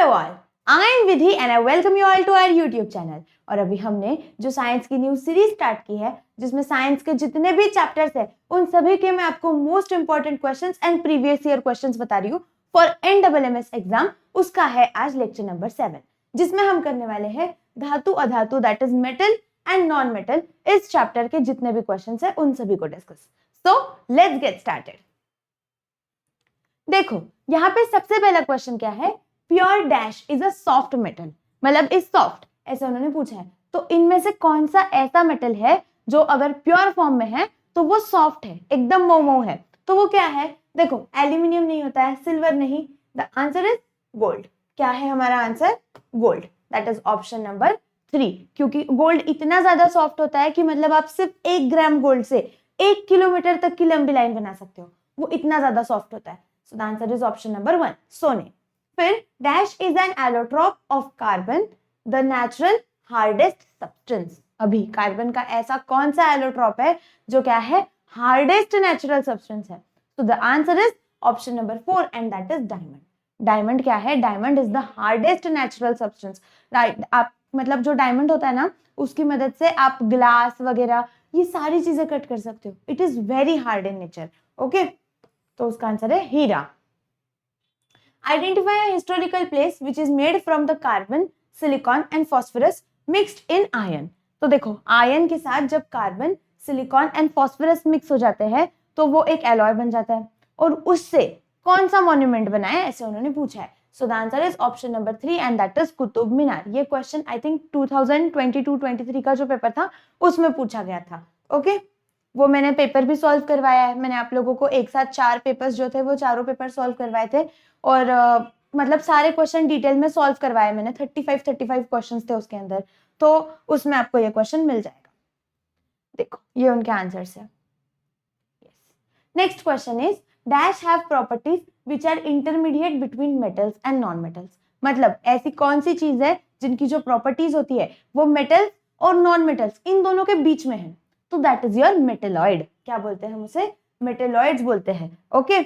Hello all, I am Vidhi and I welcome you all to our YouTube channel. और अभी हमने जो science की न्यू सीरीज स्टार्ट की है, जिसमें साइंस के जितने भी चैप्टर्स है उन सभी के मैं आपको most important questions and previous year questions बता रही हूँ फॉर NMS एग्जाम। उसका है आज लेक्चर नंबर 7, जिसमें हम करने वाले हैं धातु अधातु, that is metal and non metal. इस चैप्टर के जितने भी क्वेश्चंस है उन सभी को discuss. So let's get started. देखो यहाँ पे सबसे पहला क्वेश्चन क्या है, pure dash is a soft metal, मतलब इज सॉफ्ट, ऐसे उन्होंने पूछा है। तो इनमें से कौन सा ऐसा मेटल है जो अगर प्योर फॉर्म में है तो वो सॉफ्ट है, एकदम मोमो है। तो वो क्या है, देखो एल्यूमिनियम नहीं होता है, सिल्वर नहीं, द आंसर इज गोल्ड। क्या है हमारा answer, gold, that is option number 3। क्योंकि गोल्ड इतना ज्यादा सॉफ्ट होता है कि मतलब आप सिर्फ 1 ग्राम गोल्ड से 1 किलोमीटर तक की लंबी लाइन बना सकते हो, वो इतना ज्यादा सॉफ्ट होता है। So the answer is option number 1, सोने। फिर dash is an allotrope of carbon, the natural hardest substance. अभी कार्बन का ऐसा कौन सा एलोट्रॉप है जो क्या है, हार्डेस्ट नेचुरल सब्सटेंस है। तो the answer is option number 4 and that is diamond. Diamond क्या है, diamond is the hardest natural substance. आप मतलब जो डायमंड होता है ना, उसकी मदद से आप ग्लास वगैरह ये सारी चीजें कट कर सकते हो। It is very hard in nature. Okay, तो उसका आंसर है हीरा। Identify a historical place which is made from the carbon, silicon and phosphorus mixed in iron. तो देखो आयन के साथ जब carbon, silicon and phosphorus mix हो जाते हैं तो वो एक एलॉय बन जाता है, और उससे कौन सा मॉन्यूमेंट बना है, ऐसे उन्होंने पूछा है। So the answer is option number 3 and that is Qutub Minar. ये क्वेश्चन आई थिंक 2022-23 का जो पेपर था उसमें पूछा गया था। ओके, वो मैंने पेपर भी सॉल्व करवाया है। मैंने आप लोगों को एक साथ 4 पेपर्स जो थे वो चारों पेपर सॉल्व करवाए थे, और मतलब सारे क्वेश्चन डिटेल में सॉल्व करवाए मैंने। 35 क्वेश्चंस थे उसके अंदर, तो उसमें आपको ये क्वेश्चन मिल जाएगा। देखो ये उनके आंसर्स है। Next question is dash have properties which are intermediate between metals and non metals. मतलब ऐसी कौन सी चीज है जिनकी जो प्रॉपर्टीज होती है वो मेटल्स और नॉन मेटल्स इन दोनों के बीच में है। तो दैट इज योर मेटेलॉइड। क्या बोलते हैं हम उसे, मेटेलॉइड्स बोलते हैं। ओके,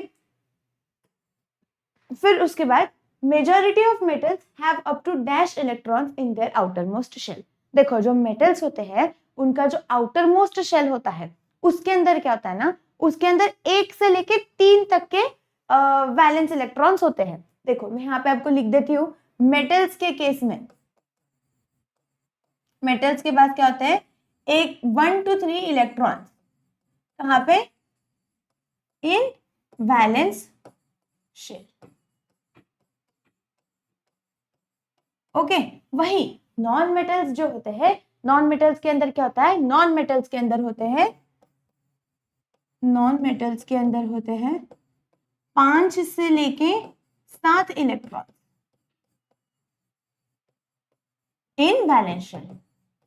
फिर उसके बाद majority of metals have up to dash electrons in their outermost shell. देखो जो मेटल्स होते हैं उनका जो आउटर मोस्ट शेल होता है उसके अंदर क्या होता है ना, उसके अंदर 1 से लेके 3 तक के वैलेंस इलेक्ट्रॉन्स होते हैं। देखो मैं यहाँ पे आपको लिख देती हूँ, मेटल्स के केस में मेटल्स के पास क्या होते हैं, 1 to 3 इलेक्ट्रॉन्स, कहाँ पे, इन वैलेंस शेल। ओके, वही नॉन मेटल्स जो होते हैं, नॉन मेटल्स के अंदर क्या होता है, नॉन मेटल्स के अंदर होते हैं 5 से लेके 7 electron in valence shell.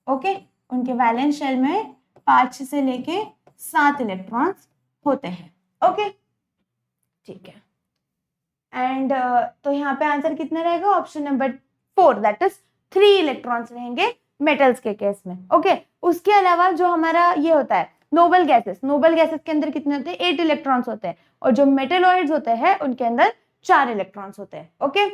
Okay, उनके वैलेंस शेल में 5 से लेके 7 इलेक्ट्रॉन्स होते हैं। ओके, ठीक है। एंड तो यहाँ पे आंसर कितना रहेगा, option number 4 that is 3 electrons रहेंगे मेटल्स के केस में। ओके, उसके अलावा जो हमारा ये होता है नोबल गैसेस, नोबल गैसेस के अंदर कितने होते हैं, 8 इलेक्ट्रॉन्स होते हैं, और जो मेटेलॉइड्स होते हैं उनके अंदर 4 इलेक्ट्रॉन्स होते हैं। ओके,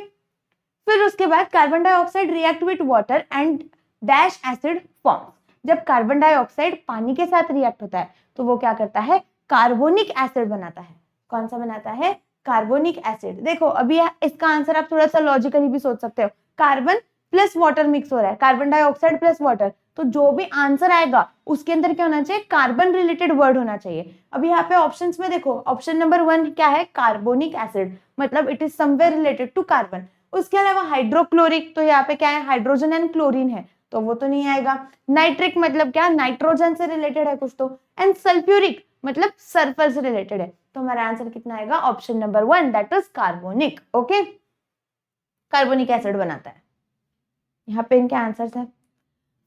फिर उसके बाद carbon dioxide react with water and dash acid forms. जब कार्बन डाइऑक्साइड पानी के साथ रिएक्ट होता है तो वो क्या करता है, कार्बोनिक एसिड बनाता है। कौन सा बनाता है, कार्बोनिक एसिड। देखो अभी इसका आंसर आप थोड़ा सा लॉजिकली भी सोच सकते हो, कार्बन प्लस वाटर मिक्स हो रहा है, कार्बन डाइऑक्साइड प्लस वाटर, तो जो भी आंसर आएगा उसके अंदर क्या होना चाहिए, कार्बन रिलेटेड वर्ड होना चाहिए। अभी यहाँ पे ऑप्शंस में देखो, ऑप्शन नंबर 1 क्या है, कार्बोनिक एसिड, मतलब it is somewhere related to carbon. उसके अलावा हाइड्रोक्लोरिक, तो यहाँ पे क्या है, हाइड्रोजन एंड क्लोरीन है, तो वो तो नहीं आएगा। नाइट्रिक मतलब क्या, नाइट्रोजन से रिलेटेड है कुछ तो। एंड सल्फ्यूरिक मतलब सल्फर से रिलेटेड है। तो हमारा आंसर कितना आएगा, option number 1 that is carbonic. Okay, carbonic acid बनाता है। यहाँ पे इनके आंसर्स है।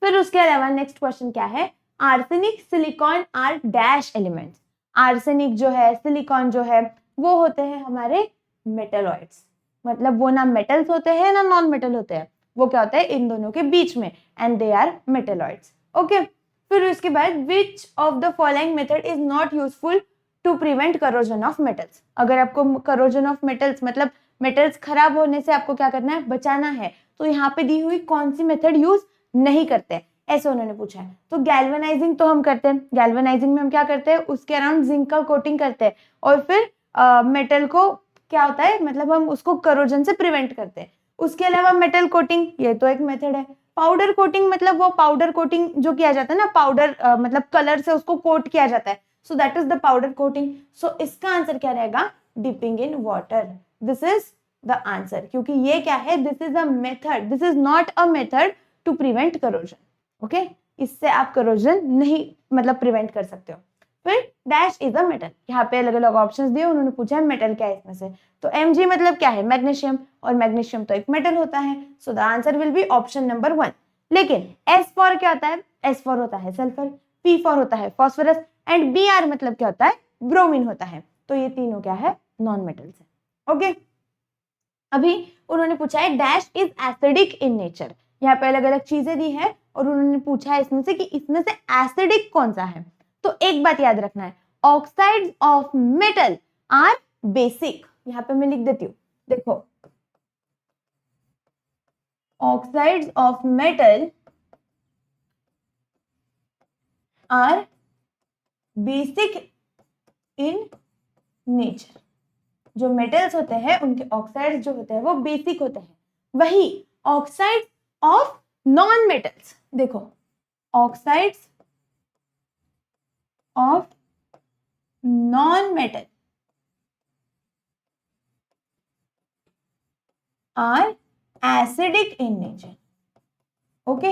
फिर उसके अलावा नेक्स्ट क्वेश्चन क्या है, arsenic, silicon are dash elements. Arsenic जो है, सिलिकॉन जो है, वो होते हैं हमारे मेटलॉइड्स, मतलब वो ना मेटल्स होते हैं ना नॉन मेटल होते हैं, वो क्या होता है इन दोनों के बीच में, and they are metalloids. Okay, फिर उसके बाद which of the following method is not useful to prevent corrosion of metals. अगर आपको करोजन ऑफ मेटल्स मतलब मेटल्स खराब होने से आपको क्या करना है, बचाना है, तो यहाँ पे दी हुई कौन सी मेथड यूज नहीं करते, ऐसे उन्होंने पूछा है। तो गैल्वेनाइजिंग तो हम करते हैं, गैल्वेनाइजिंग में हम क्या करते हैं, उसके अराउंड जिंक का कोटिंग करते हैं और फिर मेटल को क्या होता है, मतलब हम उसको करोजन से प्रिवेंट करते हैं। उसके अलावा मेटल कोटिंग, ये तो एक मेथड है। पाउडर कोटिंग मतलब वो पाउडर कोटिंग जो किया जाता है ना, पाउडर मतलब कलर से उसको कोट किया जाता है, so that is the powder coating. So इसका आंसर क्या रहेगा, dipping in water, this is the answer, क्योंकि ये क्या है, this is a method, this is not a method to prevent corrosion, okay, इससे आप करोजन नहीं मतलब प्रिवेंट कर सकते हो। फिर डैश इज अ मेटल, यहाँ पे अलग अलग ऑप्शंस दिए, उन्होंने पूछा है मेटल क्या है इसमें से, तो Mg मतलब क्या है, मैग्नीशियम, और मैग्नीशियम तो एक मेटल होता है, so the answer will be option number 1। लेकिन S फॉर क्या होता है, S फॉर होता है सल्फर, P फॉर होता है फॉस्फोरस, एंड Br मतलब क्या होता है, ब्रोमीन होता है, तो ये तीनों क्या है, नॉन मेटल्स है, ओके। अभी उन्होंने पूछा है dash is acidic in nature, यहाँ पे अलग अलग चीजें दी है और उन्होंने पूछा है इसमें से कि इसमें से एसिडिक कौन सा है। तो एक बात याद रखना है, oxides of metal are basic, यहाँ पे मैं लिख देती हूँ, देखो oxides of metal are basic in nature, जो मेटल्स होते हैं उनके ऑक्साइड्स जो होते हैं वो बेसिक होते हैं। वही ऑक्साइड्स ऑफ नॉन मेटल्स, देखो oxides of non metal are acidic in nature, okay,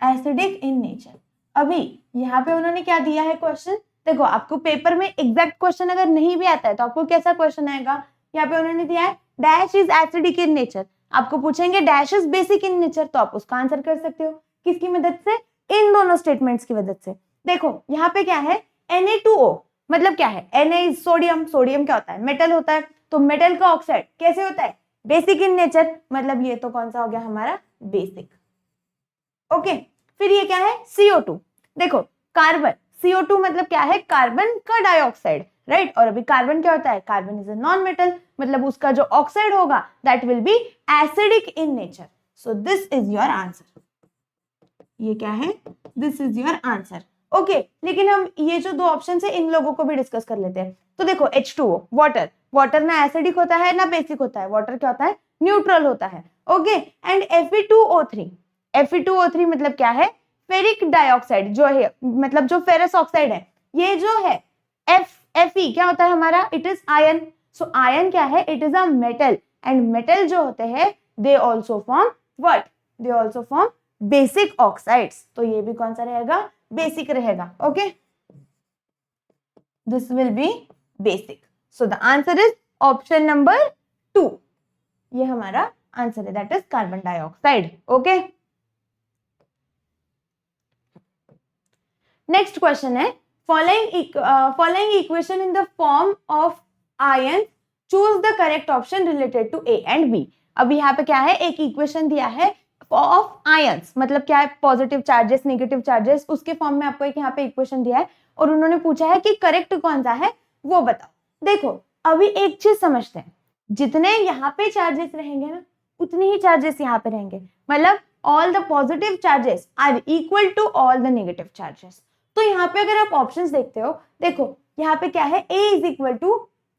acidic in nature. अभी यहाँ पे उन्होंने क्या दिया है क्वेश्चन, देखो आपको पेपर में एग्जैक्ट क्वेश्चन अगर नहीं भी आता है तो आपको कैसा क्वेश्चन आएगा, यहाँ पे उन्होंने दिया है dash is acidic in nature, आपको पूछेंगे dash is basic in nature, तो आप उसका आंसर कर सकते हो, किसकी मदद से, इन दोनों स्टेटमेंट्स की मदद से। देखो यहाँ पे क्या है, Na2O मतलब क्या है, Na इज सोडियम, सोडियम क्या होता है, मेटल होता है, तो मेटल का ऑक्साइड कैसे होता है, बेसिक इन नेचर, मतलब ये तो कौन सा हो गया हमारा, बेसिक, ओके। फिर ये क्या है, CO2, देखो कार्बन, CO2 मतलब क्या है, कार्बन का डाइऑक्साइड, राइट, और अभी कार्बन क्या होता है, carbon is a non metal, मतलब उसका जो ऑक्साइड होगा that will be acidic in nature, so this is your answer, ये क्या है, this is your answer, okay. लेकिन हम ये जो दो ऑप्शन है इन लोगों को भी डिस्कस कर लेते हैं। तो देखो H2O वाटर, वाटर ना एसिडिक होता है ना बेसिक होता है, वाटर क्या होता है, न्यूट्रल होता है, ओके। एंड Fe2O3, Fe2O3 मतलब क्या है, फेरिक डाइऑक्साइड जो है, मतलब जो फेरस ऑक्साइड है, ये जो है Fe क्या होता है हमारा, it is iron, so iron क्या है, it is a metal, and metal जो होते हैं they also form what, they also form basic oxides, तो ये भी कौन सा रहेगा, बेसिक रहेगा, okay, this will be basic, so the answer is option number 2, ये हमारा आंसर है, that is carbon dioxide, okay. Next question है, following equation in the form of ion, choose the correct option related to A and B। अब यहाँ पे क्या है, एक इक्वेशन दिया है ऑफ आयंस, मतलब क्या है, पॉजिटिव चार्जेस नेगेटिव चार्जेस, उसके फॉर्म में आपको एक यहाँ पे इक्वेशन दिया है और उन्होंने पूछा है कि करेक्ट कौन सा है वो बताओ। देखो अभी एक चीज समझते हैं, जितने यहाँ पे चार्जेस रहेंगे ना उतने ही चार्जेस यहाँ पे रहेंगे, मतलब all the positive charges are equal to all the negative charges. तो यहाँ पे अगर आप ऑप्शंस देखते हो, देखो यहाँ पे क्या है, A is equal to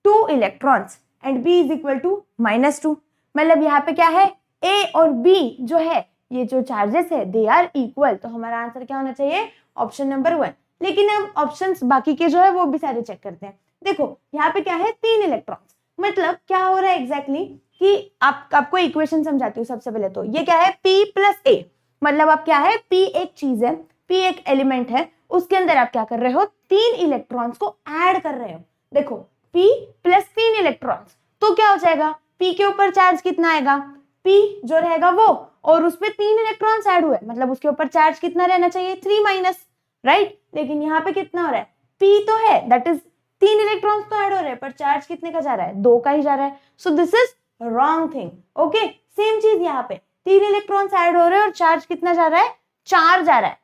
2 electrons and B is equal to -2, मतलब यहाँ पे क्या है, A और B जो है ये जो चार्जेस है दे आर इक्वल, तो हमारा आंसर क्या होना चाहिए, ऑप्शन नंबर 1। लेकिन हम ऑप्शंस बाकी के जो है वो भी सारे चेक करते हैं। देखो यहाँ पे क्या है, 3 इलेक्ट्रॉन्स, मतलब क्या हो रहा है एग्जैक्टली कि आपको इक्वेशन समझाती हूँ सबसे पहले। तो ये क्या है, P + A, मतलब आप क्या है, P एक चीज है, P एक एलिमेंट है, उसके अंदर आप क्या कर रहे हो, 3 इलेक्ट्रॉन्स को ऐड कर रहे हो। देखो P + 3 इलेक्ट्रॉन्स, तो क्या हो जाएगा, P के ऊपर चार्ज कितना आएगा, P जो रहेगा वो, और उसपे 3 इलेक्ट्रॉन्स ऐड हुए, मतलब उसके ऊपर चार्ज कितना रहना चाहिए, 3-, राइट। लेकिन यहाँ पे कितना हो रहा है, P तो है, दैट इज 3 इलेक्ट्रॉन्स तो ऐड हो रहे हैं, पर चार्ज कितने का जा रहा है, 2 का ही जा रहा है, so this is wrong thing, okay. Same चीज यहाँ पे 3 इलेक्ट्रॉन्स ऐड हो रहे हैं और चार्ज कितना जा रहा है, 4 जा रहा है,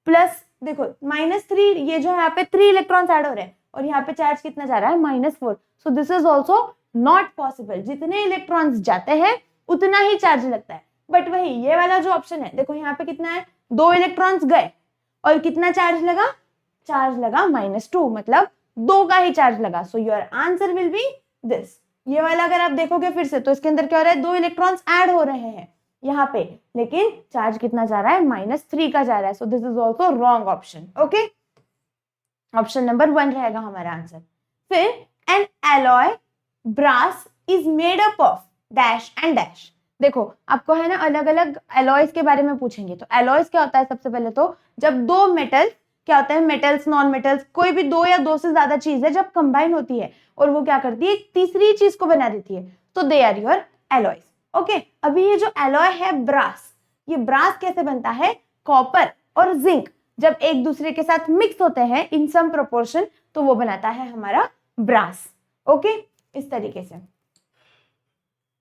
प्लस देखो -3, ये जो है यहाँ पे 3 इलेक्ट्रॉन्स ऐड हो रहे हैं और यहाँ पे चार्ज कितना जा रहा है, -4, सो this is also not possible, जितने इलेक्ट्रॉन्स जाते हैं उतना ही चार्ज लगता है। बट वही ये वाला जो ऑप्शन है, देखो यहाँ पे कितना है, 2 इलेक्ट्रॉन्स गए और कितना चार्ज लगा, चार्ज लगा -2, मतलब 2 का ही चार्ज लगा। So your answer will be this. ये वाला अगर आप देखोगे फिर से तो इसके अंदर क्या हो रहा है, 2 इलेक्ट्रॉन्स ऐड हो रहे हैं यहाँ पे, लेकिन चार्ज कितना जा रहा है, -3 का जा रहा है। So this is also wrong option. Okay, option number 1 रहेगा हमारा आंसर। फिर an alloy brass is made up of dash and dash. देखो आपको है ना अलग अलग एलॉयज के बारे में पूछेंगे, तो एलॉयज क्या होता है, सबसे पहले तो जब 2 मेटल क्या होता है, मेटल्स नॉन मेटल्स, कोई भी 2 या 2 से ज्यादा चीज है जब कंबाइन होती है और वो क्या करती है, एक तीसरी चीज को बना देती है, तो they are your alloys. Okay, अभी ये जो एलॉय है ब्रास, ये ब्रास कैसे बनता है, कॉपर और जिंक जब एक दूसरे के साथ मिक्स होते हैं इन सम प्रोपोर्शन, तो वो बनाता है हमारा ब्रास। ओके, इस तरीके से।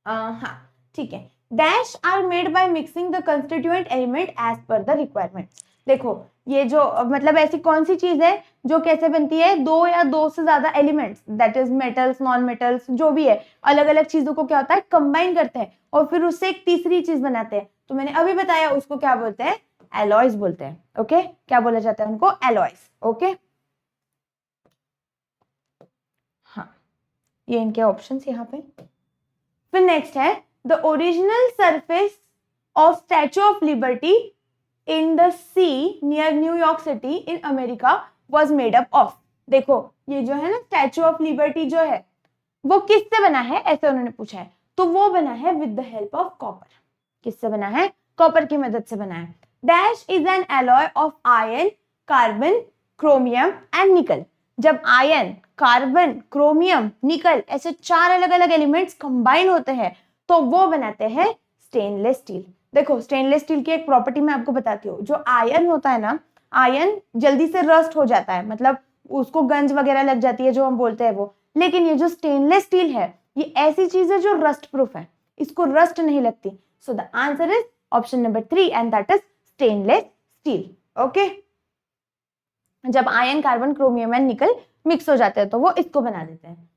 हाँ ठीक है। Dash are made by mixing the constituent element as per the requirements. देखो ये जो मतलब ऐसी कौन सी चीज है जो कैसे बनती है, 2 या 2 से ज्यादा elements, that is metals non metals जो भी है, अलग अलग चीजों को क्या होता है, कंबाइन करते हैं और फिर उससे एक तीसरी चीज बनाते हैं। तो मैंने अभी बताया उसको क्या बोलते हैं, एलॉयज बोलते हैं। ओके, क्या बोला जाता है उनको, एलॉयज। ओके, हाँ ये इनके ऑप्शंस यहाँ पे। फिर नेक्स्ट है the original surface of statue of liberty in the sea near New York city in America was made up of. देखो ये जो है ना स्टैचू ऑफ लिबर्टी जो है वो किससे बना है, ऐसे उन्होंने पूछा है, तो वो बना है with the help of copper. किससे बना है, कॉपर की मदद से बना है। Dash is an alloy of iron, carbon, chromium and निकल। जब आयरन, कार्बन, क्रोमियम, निकल ऐसे 4 अलग अलग एलिमेंट्स कंबाइन होते हैं तो वो बनाते हैं स्टेनलेस स्टील। देखो स्टेनलेस स्टील की एक प्रॉपर्टी मैं आपको बताती हूँ, जो आयरन होता है ना, आयरन जल्दी से रस्ट हो जाता है, मतलब उसको गंज वगैरह लग जाती है जो हम बोलते हैं वो, लेकिन ये जो स्टेनलेस स्टील है ये ऐसी चीज है जो रस्ट प्रूफ है, इसको रस्ट नहीं लगती। So the answer is option number 3 and that is stainless steel. Okay, जब iron, carbon, chromium and nickel mix हो जाते हैं तो वो इसको बना देते हैं।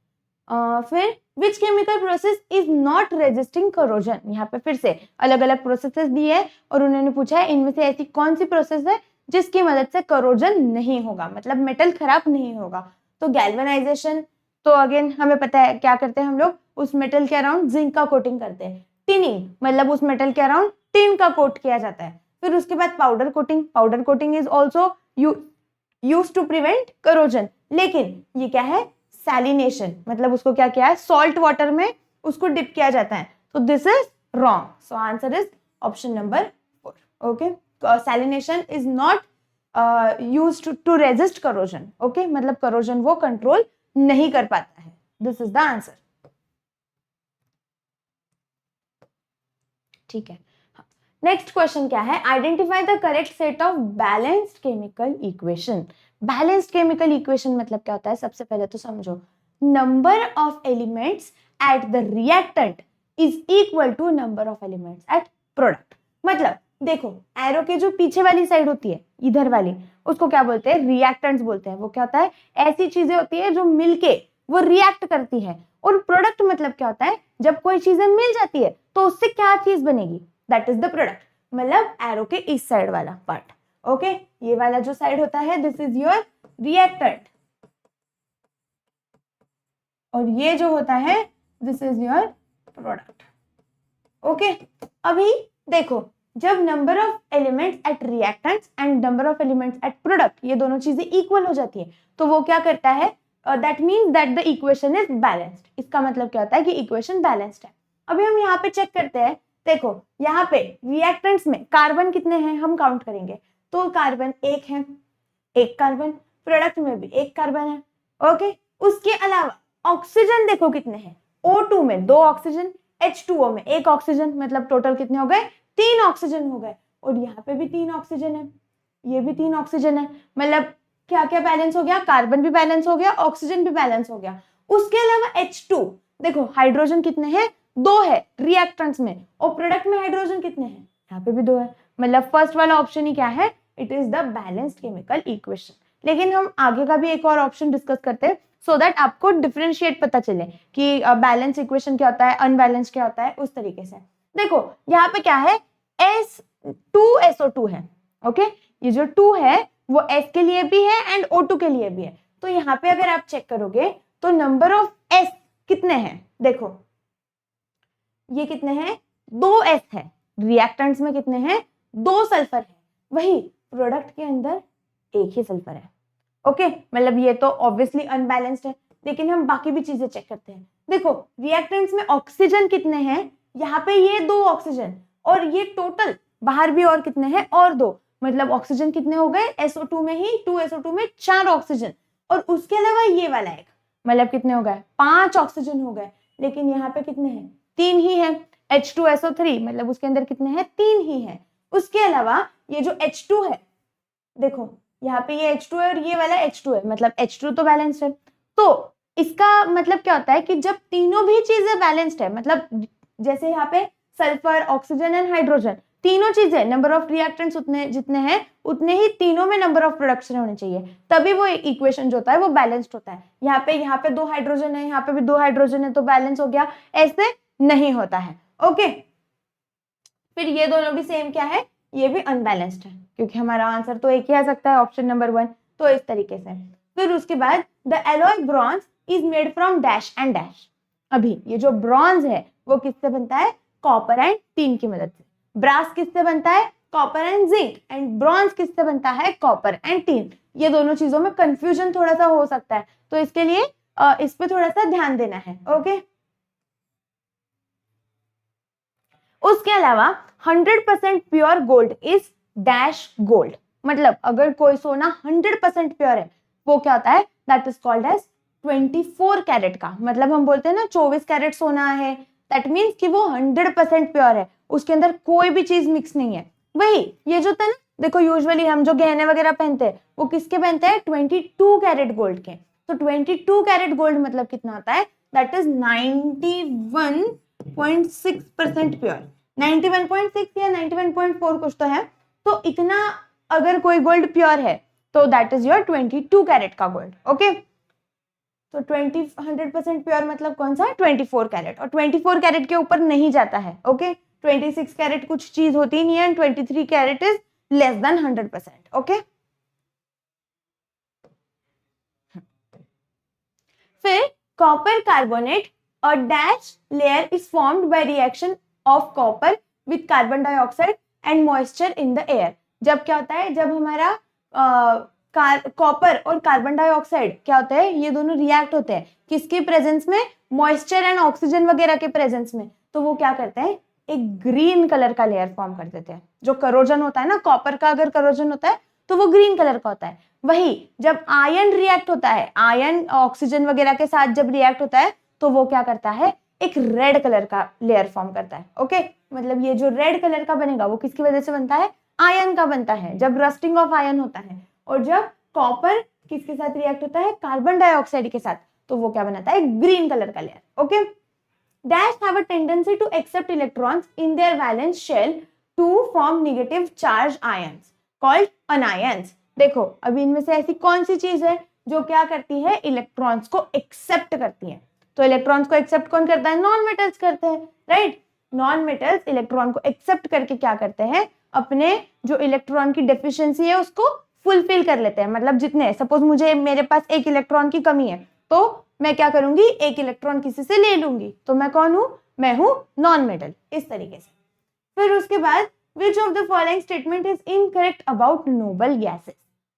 फिर which chemical process is not resisting corrosion. यहाँ पे फिर से अलग अलग प्रोसेसेस दिए है और उन्होंने पूछा है इनमें से ऐसी कौन सी प्रोसेस है जिसकी मदद से करोजन नहीं होगा, मतलब मेटल खराब नहीं होगा। तो गैल्वेनाइजेशन, तो अगेन हमें पता है क्या करते हैं हम लोग, उस मेटल के अराउंड जिंक का कोटिंग करते हैं। टिनिंग, मतलब उस मेटल के अराउंड टिन का कोट किया जाता है। फिर उसके बाद powder coating, powder coating is also use to prevent corrosion. लेकिन ये क्या है, सैलिनेशन, मतलब उसको क्या किया है, सॉल्ट वाटर में उसको डिप किया जाता है। तो this is wrong. So answer is option number 4। Okay, salination is not used to resist corrosion. Okay, मतलब करोजन वो कंट्रोल नहीं कर पाता है। This is the answer. ठीक है, नेक्स्ट क्वेश्चन क्या है, identify the correct set of balanced chemical equation. Balanced chemical equation मतलब क्या होता है, सबसे पहले तो समझो, number of elements at the reactant is equal to number of elements at product. मतलब देखो एरो के जो पीछे वाली साइड होती है, इधर वाली, उसको क्या बोलते हैं, रिएक्टेंट्स बोलते हैं। वो क्या होता है, ऐसी चीजें होती है जो मिलके वो रिएक्ट करती है। और प्रोडक्ट मतलब क्या होता है, जब कोई चीजें मिल जाती है तो उससे क्या चीज बनेगी, दैट इज द प्रोडक्ट। मतलब एरो के इस साइड वाला पार्ट। ओके, ये वाला जो साइड होता है दिस इज योर रिएक्टेंट, और ये जो होता है this is your product. Okay, अभी देखो जब number of elements at reactants and number of elements at product ये दोनों चीजें इक्वल हो जाती है तो वो क्या करता है, that means that the equation is balanced. इसका मतलब क्या होता है कि इक्वेशन बैलेंस्ड है। अभी हम यहाँ पे चेक करते हैं, देखो यहाँ पे रिएक्टेंट्स में कार्बन कितने हैं हम काउंट करेंगे, तो कार्बन 1 है, 1 कार्बन, प्रोडक्ट में भी 1 कार्बन है। ओके, उसके अलावा ऑक्सीजन देखो कितने हैं, O2 में 2 ऑक्सीजन, H2O में 1 ऑक्सीजन, मतलब टोटल कितने हो गए, 3 ऑक्सीजन हो गए। और यहाँ पे भी 3 ऑक्सीजन है, ये भी 3 ऑक्सीजन है, मतलब क्या क्या बैलेंस हो गया, कार्बन भी बैलेंस हो गया, ऑक्सीजन भी बैलेंस हो गया। उसके अलावा H2 देखो हाइड्रोजन कितने हैं, 2 है रिएक्टेंट्स में, और प्रोडक्ट में हाइड्रोजन कितने हैं, यहाँ पे भी 2 है। मतलब फर्स्ट वाला ऑप्शन ही क्या है, it is the balanced chemical equation. लेकिन हम आगे का भी एक और ऑप्शन डिस्कस करते हैं सो दैट आपको डिफरेंशिएट पता चले कि बैलेंस इक्वेशन क्या होता है, अनबैलेंस क्या होता है, उस तरीके से। देखो यहाँ पे क्या है, S2SO2 है, ओके। ये जो 2 है वो S के लिए भी है एंड O2 के लिए भी है। तो यहाँ पे अगर आप चेक करोगे तो नंबर ऑफ S कितने हैं, देखो ये कितने हैं, 2 S है। रिएक्टेंट्स में कितने हैं, 2 सल्फर है, वही प्रोडक्ट के अंदर एक ही सल्फर है, ओके। मतलब ये तो ऑब्वियसली अनबैलेंस्ड है, लेकिन हम बाकी भी चीजें चेक करते हैं। देखो रिएक्टेंट्स में ऑक्सीजन कितने हैं, यहाँ पे ये 2 ऑक्सीजन, और ये टोटल बाहर भी और कितने हैं, और 2, मतलब ऑक्सीजन कितने हो गए, SO2 में ही 2SO2 में 4 ऑक्सीजन, और उसके अलावा ये वाला एक, मतलब कितने हो गए, 5 ऑक्सीजन हो गए। लेकिन यहाँ पे कितने हैं, 3 ही है। H2SO3 मतलब उसके अंदर कितने हैं, 3 ही है। उसके अलावा ये जो H2 है, देखो यहाँ पे ये H2 है और ये वाला H2 है, मतलब H2 तो बैलेंस्ड है। तो इसका मतलब क्या होता है कि जब तीनों भी चीजें बैलेंस्ड है, मतलब जैसे यहाँ पे सल्फर, ऑक्सीजन एंड हाइड्रोजन, तीनों चीजें, नंबर ऑफ रिएक्टेंट्स उतने जितने हैं उतने ही तीनों में नंबर ऑफ प्रोडक्शन होने चाहिए, तभी वो इक्वेशन जो होता है वो बैलेंस्ड होता है। यहाँ पे 2 हाइड्रोजन है, यहाँ पे भी 2 हाइड्रोजन है, तो बैलेंस हो गया, ऐसे नहीं होता है, ओके। फिर ये दोनों भी सेम क्या है, ये भी अनबैलेंस्ड है, क्योंकि हमारा आंसर तो एक ही आ सकता है, ऑप्शन नंबर 1। तो इस तरीके से। फिर उसके बाद the alloy bronze is made from dash and dash. अभी ये जो ब्रॉन्ज है वो किससे बनता है, कॉपर एंड टिन की मदद से। ब्रास किससे बनता है, copper and zinc, and bronze किससे बनता है, कॉपर एंड टिन। ये दोनों चीजों में कंफ्यूजन थोड़ा सा हो सकता है, तो इसके लिए इस पे थोड़ा सा ध्यान देना है, ओके। उसके अलावा 100% pure gold is dash gold. मतलब अगर कोई सोना 100% प्योर है वो क्या होता है, that is called as 24 carat का। मतलब हम बोलते हैं ना 24 कैरेट सोना है, दैट मीन्स कि वो 100% प्योर है, उसके अंदर कोई भी चीज मिक्स नहीं है। वही ये जो होता है ना, देखो यूजुअली हम जो गहने वगैरह पहनते हैं वो किसके पहनते हैं, 22 कैरेट गोल्ड के। तो 22 कैरेट गोल्ड मतलब कितना होता है, दैट इज 91.6% प्योर। 91.6 या 91.4 कुछ तो है। तो इतना अगर कोई गोल्ड प्योर है तो दैट इज योर 22 कैरेट का गोल्ड, ओके। तो 100% प्योर मतलब कौन सा, 24 कैरेट, और 24 कैरेट के ऊपर नहीं जाता है, ओके। 26 कैरेट कुछ चीज होती नहीं है, 23 carat is less than 100%, okay. फिर कॉपर कार्बोनेट और dash layer is formed by reaction of copper with carbon dioxide and moisture in the air. जब क्या होता है, जब हमारा कॉपर और कार्बन डाइऑक्साइड क्या होता है, ये दोनों रिएक्ट होते हैं किसके प्रेजेंस में, मॉइस्चर एंड ऑक्सीजन वगैरह के प्रेजेंस में, तो वो क्या करते हैं, एक ग्रीन कलर का लेयर फॉर्म कर देते हैं। जो करोजन होता है ना, कॉपर का अगर करोजन होता है तो वो ग्रीन कलर का होता है। वही जब आयन रिएक्ट होता है, आयन ऑक्सीजन वगैरह के साथ जब रिएक्ट होता है तो वो क्या करता है, एक रेड कलर का लेयर फॉर्म करता है, ओके। मतलब ये जो रेड कलर का बनेगा वो किसकी वजह से बनता है, आयन का बनता है, जब रस्टिंग ऑफ आयन होता है। और जब कॉपर किसके साथ रिएक्ट होता है, कार्बन डाइऑक्साइड के साथ, तो वो क्या बनाता है, ग्रीन कलर का लेयर, okay. Dash have a tendency to accept electrons in their valence shell to form negative charge ions called anions. देखो अभी इनमें से ऐसी कौन सी चीज है जो क्या करती है, इलेक्ट्रॉन्स को एक्सेप्ट करती है। तो इलेक्ट्रॉन्स को एक्सेप्ट कौन करता है, नॉन मेटल्स करते हैं, राइट। नॉन मेटल्स इलेक्ट्रॉन को एक्सेप्ट करके क्या करते हैं, अपने जो इलेक्ट्रॉन की डेफिशिएंसी है उसको फुलफिल कर लेते हैं। मतलब जितने, सपोज मुझे, मेरे पास एक इलेक्ट्रॉन की कमी है तो मैं क्या करूंगी, एक इलेक्ट्रॉन किसी से ले लूंगी, तो मैं कौन हूं, मैं हूं नॉन मेटल, इस तरीके से। फिर उसके बाद which of the following statement is incorrect about noble gases।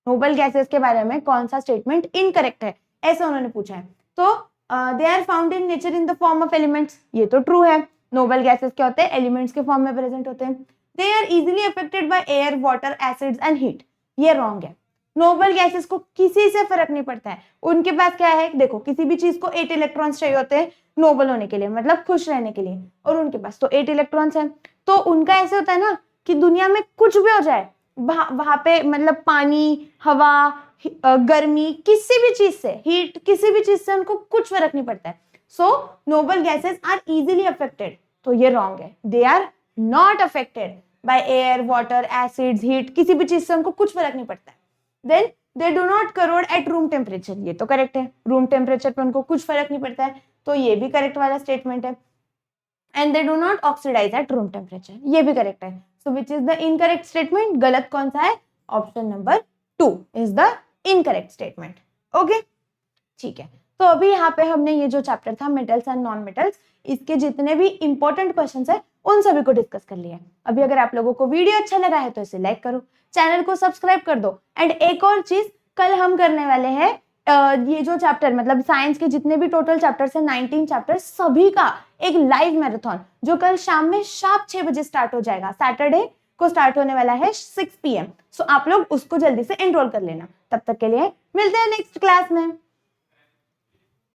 Noble gases के बारे में कौन सा स्टेटमेंट इनकरेक्ट है, ऐसा उन्होंने पूछा है। तो they are found in nature in the form of elements, ये तो ट्रू है। नोबल गैसेस क्या होते हैं, एलिमेंट्स के फॉर्म में प्रेजेंट होते हैं। They are easily affected by air, water, acids and heat, ये रॉन्ग है। नोबल गैसेस को किसी से फर्क नहीं पड़ता है, उनके पास क्या है, देखो किसी भी चीज को 8 इलेक्ट्रॉन्स चाहिए होते हैं नोबल होने के लिए, मतलब खुश रहने के लिए, और उनके पास तो 8 इलेक्ट्रॉन्स हैं। तो उनका ऐसे होता है ना कि दुनिया में कुछ भी हो जाए, वहां पे मतलब पानी, हवा, गर्मी, किसी भी चीज से, हीट, किसी भी चीज से उनको कुछ फर्क नहीं पड़ता है। So noble gases are easily affected, तो ये रॉन्ग है। They are not affected by air, water, acids, heat, किसी भी चीज से उनको कुछ फर्क नहीं पड़ता है। Then they do not corrode at room temperature, ये तो करेक्ट है, रूम टेम्परेचर पे उनको कुछ फर्क नहीं पड़ता है, तो ये भी करेक्ट वाला स्टेटमेंट है। And they do not oxidise at room temperature, ये भी करेक्ट है। So which is the incorrect statement, गलत कौन सा है, option number 2 is the incorrect statement. Okay ठीक है, तो अभी यहाँ पे हमने ये जो चैप्टर था मेटल्स एंड नॉन मेटल्स, इसके जितने भी इंपॉर्टेंट क्वेश्चंस है उन सभी को डिस्कस कर लिया। अभी अगर आप लोगों को वीडियो अच्छा लगा है तो इसे लाइक करो, चैनल को सब्सक्राइब कर दो। एंड एक और चीज, कल हम करने वाले हैं ये जो चैप्टर मतलब साइंस के जितने भी टोटल चैप्टर्स है 19 चैप्टर्स, सभी का एक लाइव मैराथन जो कल शाम में शार्प 6 बजे स्टार्ट हो जाएगा, सैटरडे को स्टार्ट होने वाला है 6 PM। सो आप लोग उसको जल्दी से एनरोल कर लेना। तब तक के लिए मिलते हैं नेक्स्ट क्लास में।